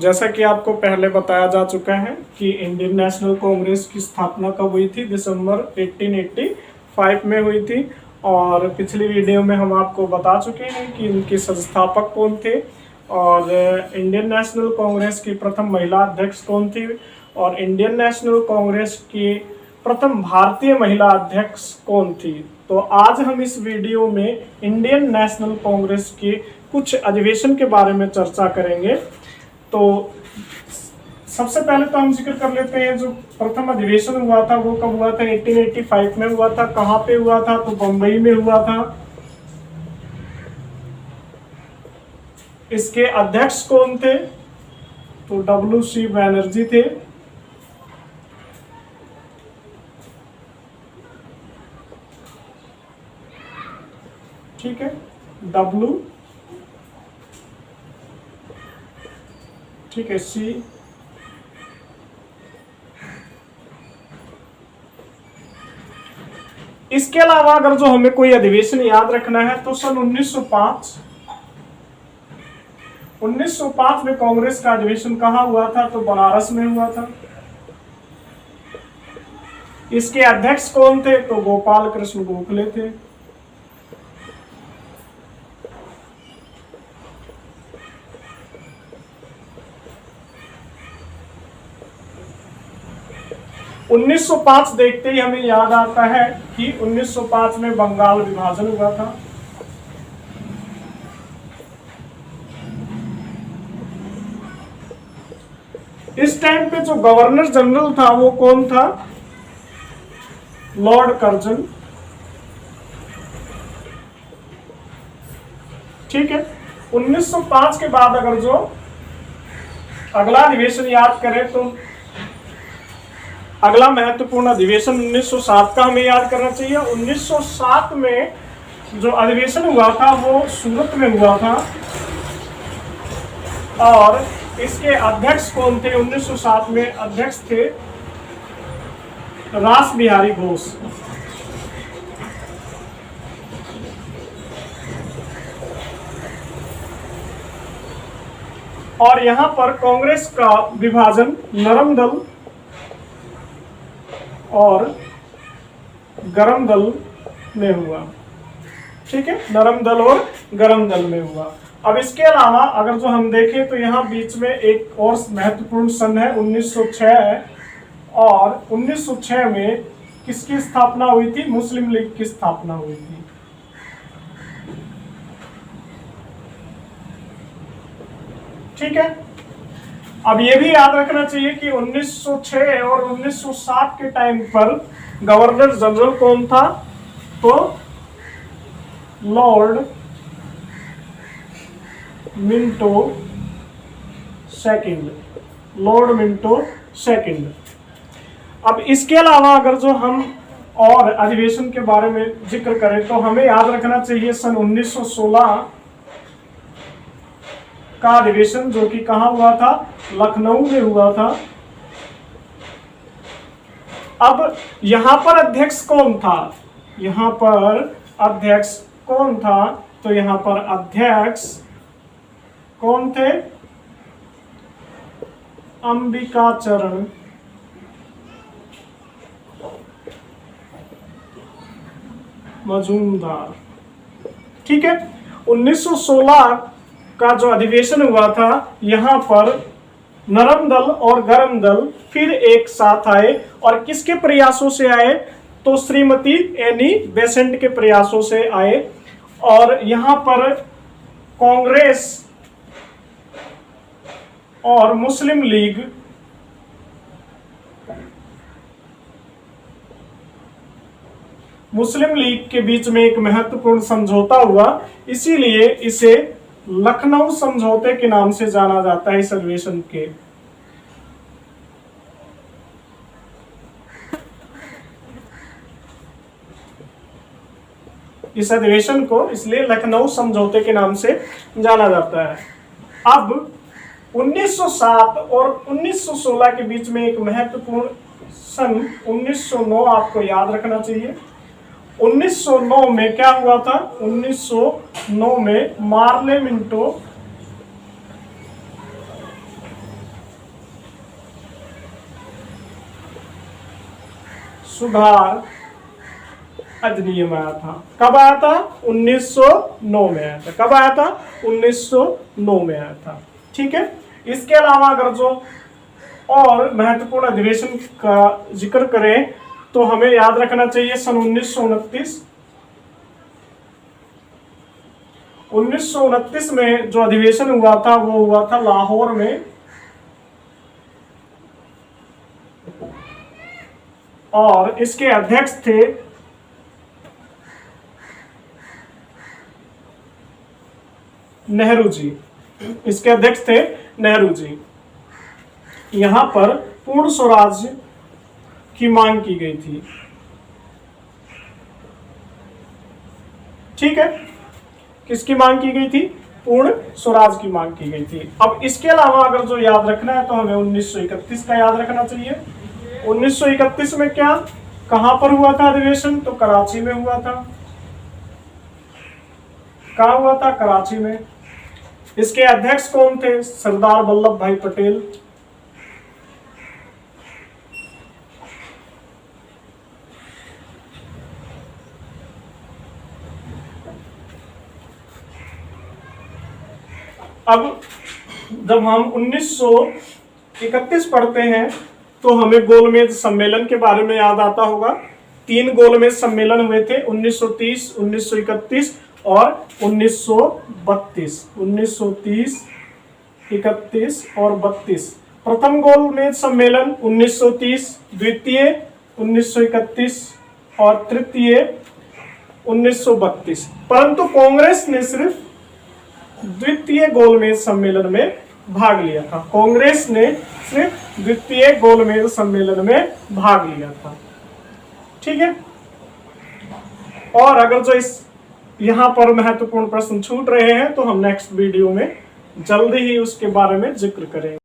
जैसा कि आपको पहले बताया जा चुका है कि इंडियन नेशनल कांग्रेस की स्थापना कब हुई थी, दिसंबर 1885 में हुई थी। और पिछली वीडियो में हम आपको बता चुके हैं कि इनके संस्थापक कौन थे और इंडियन नेशनल कांग्रेस की प्रथम महिला अध्यक्ष कौन थी और इंडियन नेशनल कांग्रेस की प्रथम भारतीय महिला अध्यक्ष कौन थी। तो आज हम इस वीडियो में इंडियन नेशनल कांग्रेस के कुछ अधिवेशन के बारे में चर्चा करेंगे। तो सबसे पहले तो हम जिक्र कर लेते हैं जो प्रथम अधिवेशन हुआ था वो कब हुआ था, 1885 में हुआ था। कहाँ पे हुआ था, तो बंबई में हुआ था। इसके अध्यक्ष कौन थे, तो WC बनर्जी थे। ठीक है, ठीक है, सी। इसके अलावा अगर जो हमें कोई अधिवेशन याद रखना है तो सन 1905 में कांग्रेस का अधिवेशन कहाँ हुआ था, तो बनारस में हुआ था। इसके अध्यक्ष कौन थे, तो गोपाल कृष्ण गोखले थे। उन्नीस 1905 देखते ही हमें याद आता है कि 1905 में बंगाल विभाजन हुआ था। इस टाइम पे जो गवर्नर जनरल था वो कौन था, लॉर्ड कर्जन। ठीक है, 1905 के बाद अगर जो अगला अधिवेशन याद करें तो अगला महत्वपूर्ण अधिवेशन 1907 का हमें याद करना चाहिए। 1907 में जो अधिवेशन हुआ था वो सूरत में हुआ था और इसके अध्यक्ष कौन थे, 1907 में अध्यक्ष थे रास बिहारी घोष। और यहां पर कांग्रेस का विभाजन नरम दल और गरम दल में हुआ। ठीक है, नरम दल और गरम दल में हुआ। अब इसके अलावा अगर जो हम देखें तो यहाँ बीच में एक और महत्वपूर्ण सन है 1906 और 1906 में किसकी स्थापना हुई थी, मुस्लिम लीग की स्थापना हुई थी। ठीक है, अब ये भी याद रखना चाहिए कि 1906 और 1907 के टाइम पर गवर्नर जनरल कौन था, तो लॉर्ड मिंटो सेकंड। अब इसके अलावा अगर जो हम और अधिवेशन के बारे में जिक्र करें तो हमें याद रखना चाहिए सन 1916 का अधिवेशन जो कि कहां हुआ था, लखनऊ में हुआ था। अब यहां पर अध्यक्ष कौन था, तो यहां पर अध्यक्ष कौन थे, अंबिकाचरण मजूमदार। ठीक है, 1916 का जो अधिवेशन हुआ था यहां पर नरम दल और गरम दल फिर एक साथ आए और किसके प्रयासों से आए, तो श्रीमती एनी बेसेंट के प्रयासों से आए। और यहां पर कांग्रेस और मुस्लिम लीग के बीच में एक महत्वपूर्ण समझौता हुआ, इसीलिए इसे लखनऊ समझौते के नाम से जाना जाता है। इस अधिवेशन के इस अधिवेशन को इसलिए लखनऊ समझौते के नाम से जाना जाता है। अब 1907 और 1916 के बीच में एक महत्वपूर्ण सन 1909 आपको याद रखना चाहिए। 1909 में क्या हुआ था, 1909 में मार्ले मिंटो सुधार अधिनियम आया था। कब आया था? 1909 में आया था। कब आया था? 1909 में आया था। ठीक है। इसके अलावा अगर जो और महत्वपूर्ण अधिवेशन का जिक्र करें तो हमें याद रखना चाहिए सन 1929 में जो अधिवेशन हुआ था वो हुआ था लाहौर में, और इसके अध्यक्ष थे नेहरू जी। इसके अध्यक्ष थे नेहरू जी। यहां पर पूर्ण स्वराज की मांग की गई थी। ठीक है। किसकी मांग की गई थी? पूर्ण स्वराज की मांग की गई थी। अब इसके अलावा अगर जो याद रखना है तो हमें 1931 का याद रखना चाहिए। 1931 में क्या, कहां पर हुआ था अधिवेशन? तो कराची में हुआ था। कहां हुआ था? कराची में। इसके अध्यक्ष कौन थे? सरदार वल्लभ भाई पटेल। अब जब हम 1931 पढ़ते हैं तो हमें गोलमेज सम्मेलन के बारे में याद आता होगा। 3 गोलमेज सम्मेलन हुए थे, 1930, 1931 और 1932। 1930, 31 और 32। प्रथम गोलमेज सम्मेलन 1930, द्वितीय 1931 और तृतीय 1932। परंतु कांग्रेस ने सिर्फ द्वितीय गोलमेज सम्मेलन में भाग लिया था। कांग्रेस ने सिर्फ द्वितीय गोलमेज सम्मेलन में भाग लिया था। ठीक है। और अगर जो इस यहां पर महत्वपूर्ण प्रश्न छूट रहे हैं तो हम नेक्स्ट वीडियो में जल्दी ही उसके बारे में जिक्र करेंगे।